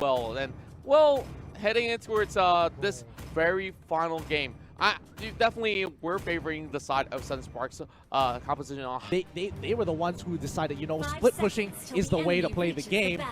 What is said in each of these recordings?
well. And well, heading in towards this very final game, you definitely were favoring the side of Sunspark's composition on. They were the ones who decided, you know, split pushing is the way to play the game,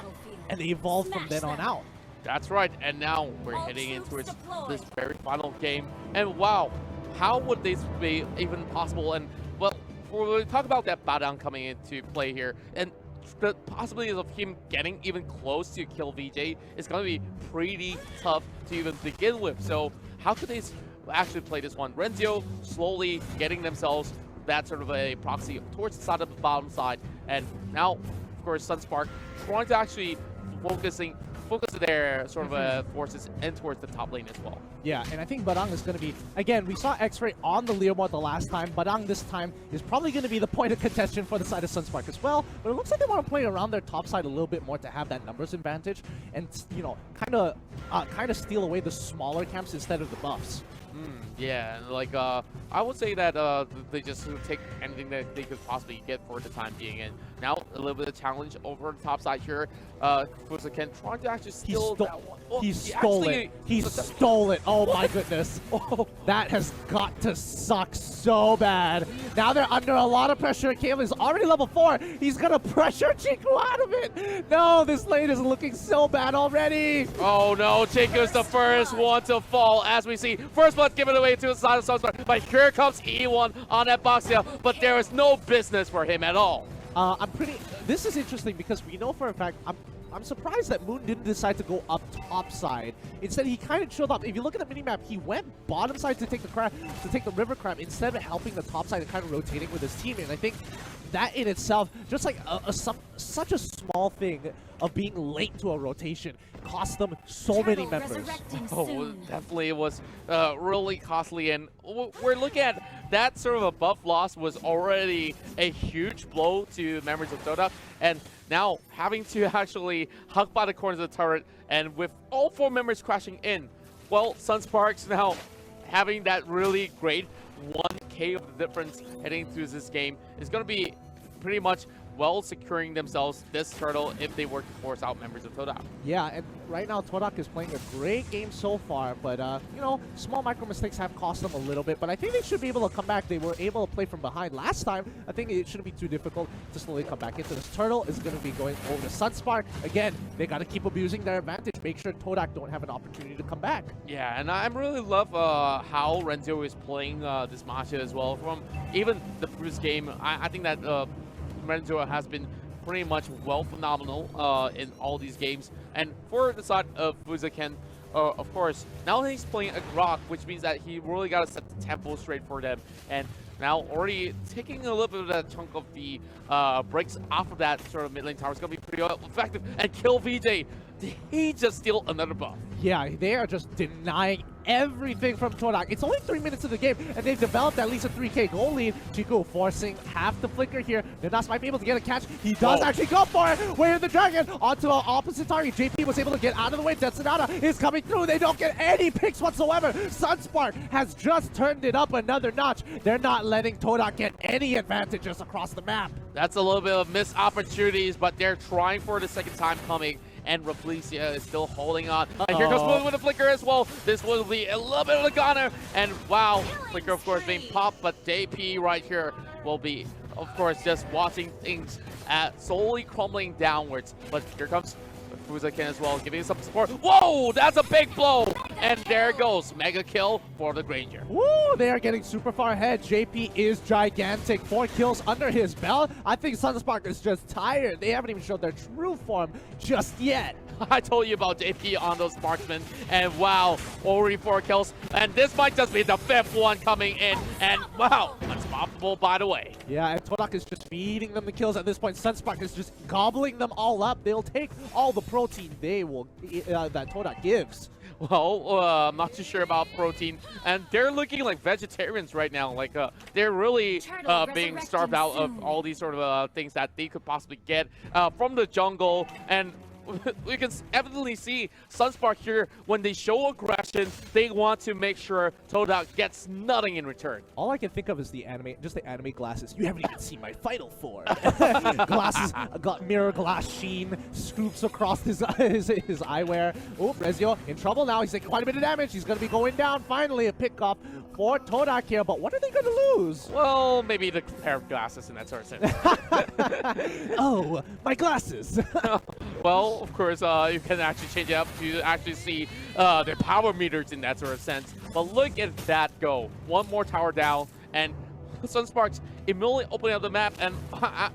and they evolved from then on out. That's right, and now we're heading into this very final game. And wow, how would this be even possible? And well, when we talk about that Baodang coming into play here, and the possibilities of him getting even close to kill VJ is going to be pretty tough to even begin with. So how could they actually play this one? Renzio slowly getting themselves that sort of a proxy towards the side of the bottom side, and now, of course, Sunspark trying to actually focus their sort of forces in towards the top lane as well. Yeah, and I think Baodang is going to be, again, we saw X-Ray on the Leomord the last time. Baodang this time is probably going to be the point of contention for the side of Sunspark as well. But it looks like they want to play around their top side a little bit more to have that numbers advantage and, you know, kind of steal away the smaller camps instead of the buffs. Yeah, like I would say that they just take anything that they could possibly get for the time being. And now a little bit of challenge over the top side here. Fuzaken trying to actually steal that one. Oh, he stole it. He stole it. Oh my goodness. Oh, that has got to suck so bad. Now they're under a lot of pressure. Caitlyn is already level 4. He's gonna pressure Chiku out of it. No, this lane is looking so bad already. Oh no, Chiku is the first one to fall, as we see. First blood given away to the side of Sunspark, but here comes E1 on that box here, but there is no business for him at all. This is interesting because we know for a fact, I'm surprised that Moon didn't decide to go up top side. Instead, he kind of chilled up. If you look at the minimap, he went bottom side to take the river crab instead of helping the top side and kind of rotating with his team. And I think that in itself, just like such a small thing of being late to a rotation, cost them so many members. Oh, definitely it was really costly, and we're looking at that sort of a buff loss was already a huge blow to members of Dota, and now having to actually hug by the corners of the turret, and with all 4 members crashing in, well, Sunsparks now having that really great 1k of the difference heading through this game is going to be pretty much well securing themselves this turtle if they were to force out members of Todak. Yeah, and right now Todak is playing a great game so far, but you know, small micro mistakes have cost them a little bit, but I think they should be able to come back. They were able to play from behind last time. I think it shouldn't be too difficult to slowly come back into this. Turtle is going to be going over to Sunspark. Again, they got to keep abusing their advantage, make sure Todak don't have an opportunity to come back. Yeah, and I really love how Renzio is playing this match as well. From even the previous game, I think that Renzio has been pretty much phenomenal in all these games. And for the side of Fuzaken, of course, now he's playing a Grok, which means that he really got to set the tempo straight for them. And now already taking a little bit of that chunk of the breaks off of that sort of mid lane tower is going to be pretty effective. And kill VJ. Did he just steal another buff? Yeah, they are just denying everything from Todak. It's only 3 minutes of the game, and they've developed at least a 3k goal lead. Chiku forcing half the flicker here. Nidas might be able to get a catch. He does actually go for it. Way of the dragon onto an opposite target. JP was able to get out of the way. Tetsunada is coming through. They don't get any picks whatsoever. Sunspark has just turned it up another notch. They're not letting Todak get any advantages across the map. That's a little bit of missed opportunities, but they're trying for the second time coming. And Replicia is still holding on. And here comes Moon with a flicker as well. This will be a little bit of a goner. And wow, flicker of course being popped, but JP right here will be, of course, just watching things slowly crumbling downwards. But here comes Fuzaken as well, giving some support. Whoa, that's a big blow. And there goes mega kill for the Granger. Woo, they are getting super far ahead. JP is gigantic. 4 kills under his belt. I think Sunspark is just tired. They haven't even showed their true form just yet. I told you about JP on those marksmen, and wow, already 4 kills, and this might just be the 5th one coming in, and wow, unstoppable by the way. Yeah, and Todak is just feeding them the kills at this point. Sunspark is just gobbling them all up. They'll take all the protein they will that Todak gives. Well, I'm not too sure about protein, and they're looking like vegetarians right now. Like they're really being starved out of all these sort of things that they could possibly get from the jungle. And we can evidently see Sunspark here, when they show aggression, they want to make sure Todak gets nothing in return. All I can think of is the anime, just the anime glasses. You haven't even seen my final form. Glasses, got mirror glass sheen, scoops across his eyewear. Oh, Rezio in trouble now. He's taking quite a bit of damage. He's going to be going down. Finally, a pickup for Todak here. But what are they going to lose? Well, maybe the pair of glasses in that sort of sense. Oh, my glasses. Well, of course, you can actually change it up to actually see their power meters in that sort of sense. But look at that go. One more tower down, and Sunsparks immediately opening up the map, and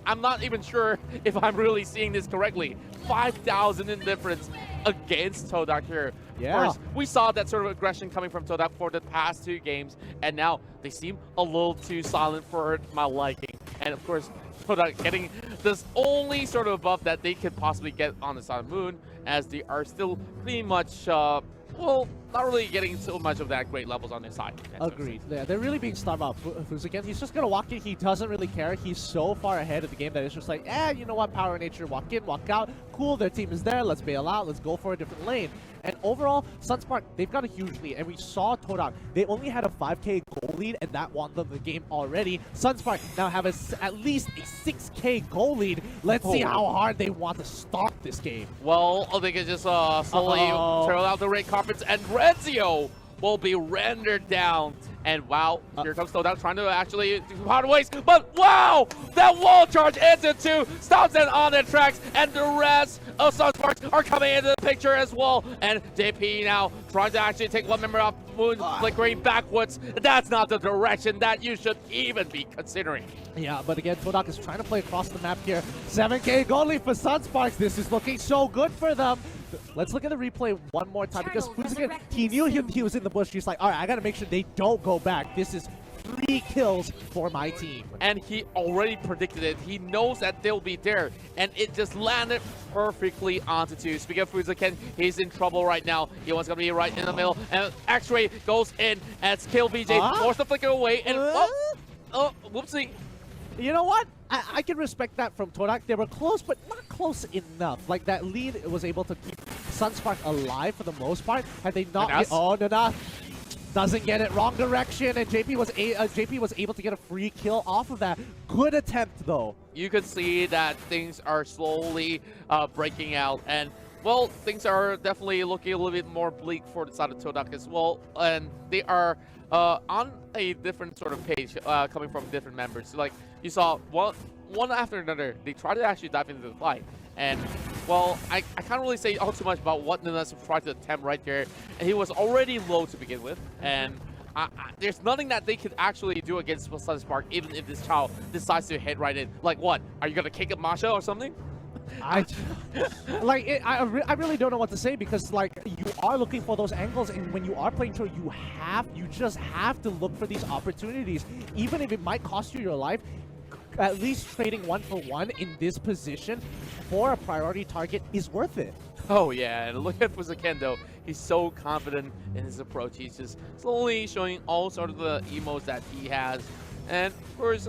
I'm not even sure if I'm really seeing this correctly. 5,000 in difference against Todak here. Yeah. Of course, we saw that sort of aggression coming from Todak for the past 2 games, and now they seem a little too silent for my liking. And of course, Todak getting this only sort of buff that they could possibly get on the Sun and Moon, as they are still pretty much, well, not really getting so much of that great levels on their side. Agreed. Yeah, they're really being starved out. Fuzaken, he's just going to walk in. He doesn't really care. He's so far ahead of the game that it's just like, you know what, Power Nature, walk in, walk out. Cool, their team is there. Let's bail out. Let's go for a different lane. And overall, Sunspark, they've got a huge lead. And we saw Todak. They only had a 5K goal lead, and that won them the game already. Sunspark now have at least a 6K goal lead. Let's see how hard they want to start this game. Well, they can just slowly trail out the red carpets, and Rezio will be rendered down. And wow, here comes Todak trying to actually do some hard ways. But wow, that wall charge into 2, stops it on their tracks, and the rest of Sunsparks are coming into the picture as well. And JP now trying to actually take one member off Moon, flickering backwards. That's not the direction that you should even be considering. Yeah, but again, Todak is trying to play across the map here. 7K goal lead for Sunsparks. This is looking so good for them. Let's look at the replay one more time, because Fuzaken, he knew he was in the bush. He's like, all right, I got to make sure they don't go back. This is 3 kills for my team. And he already predicted it. He knows that they'll be there, and it just landed perfectly onto 2. Speaking of Fuzaken, he's in trouble right now. He wants to be right in the middle, and X-Ray goes in as Kill VJ forced the flicker away, and oh, whoopsie. You know what? I can respect that from Todak. They were close, but not close enough. Like, that lead was able to keep Sunspark alive for the most part. Had they not... Nana doesn't get it. Wrong direction, and JP was able to get a free kill off of that. Good attempt, though. You could see that things are slowly breaking out, and well, things are definitely looking a little bit more bleak for the side of Todak as well, and they are on a different sort of page coming from different members. So, like, you saw one after another, they try to actually dive into the fight. And, well, I can't really say all too much about what Nunas tried to attempt right there. And he was already low to begin with. And there's nothing that they could actually do against Sunspark, even if this child decides to hit right in. Like, what? Are you going to kick up Masha or something? I really don't know what to say, because like, you are looking for those angles, and when you are playing Tro, you just have to look for these opportunities, even if it might cost you your life. At least trading 1-for-1 in this position for a priority target is worth it. Oh yeah, and look at Fuzaken though. He's so confident in his approach. He's just slowly showing all sort of the emos that he has, and of course,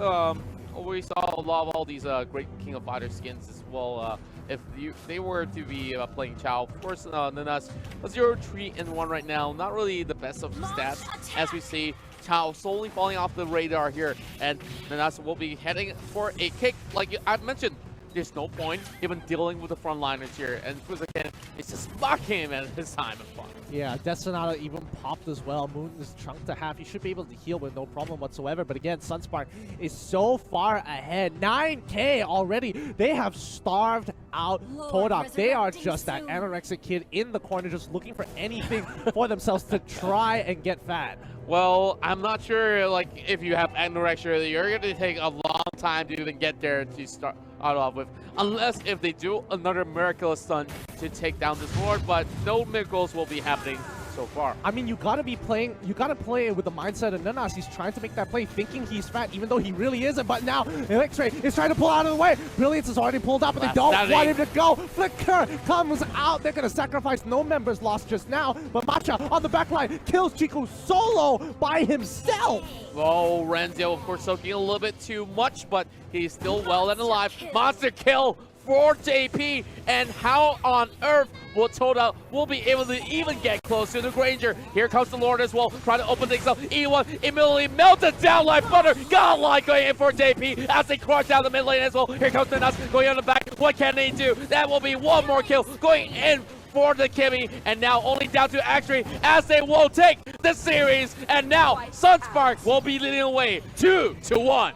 we saw a lot of all these great King of Fighters skins as well. If they were to be playing Chao, of course, Nunas, a 0-3-1 right now. Not really the best of stats, as we see Chao slowly falling off the radar here, and Nunas will be heading for a kick. Like I mentioned, there's no point even dealing with the frontliners here, and Fuzaken is just mocking him at his time of fun. Yeah, Destinata even popped as well. Moon is chunked to half. He should be able to heal with no problem whatsoever. But again, Sunspark is so far ahead. 9K already. They have starved out Todak. They are just that anorexic kid in the corner, just looking for anything for themselves to try and get fat. Well, I'm not sure, like, if you have anorexia, you're going to take a long time to even get there to start off with. Unless if they do another miraculous stun to take down this Lord, but no miracles will be happening so far. I mean, you gotta play with the mindset of Nunas. He's trying to make that play, thinking he's fat, even though he really isn't. But now, X-Ray is trying to pull out of the way. Brilliance is already pulled out, but they don't want him to go. Flicker comes out. They're gonna sacrifice. No members lost just now, but Matcha on the back line kills Chico solo by himself. Oh, Renzo, of course, soaking a little bit too much, but he's still well and alive. Monster kill for JP, and how on earth will Toda will be able to even get close to the Granger? Here comes the Lord as well, trying to open things up. E1 immediately melted down like butter. Godlike going in for JP as they crush down the mid lane as well. Here comes the Nuts going on the back. What can they do? That will be one more kill going in for the Kimmy, and now only down to Axtree as they will take the series, and now Sunspark will be leading away 2-1.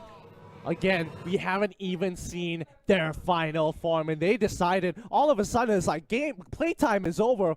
Again, we haven't even seen their final form, and they decided all of a sudden it's like playtime is over.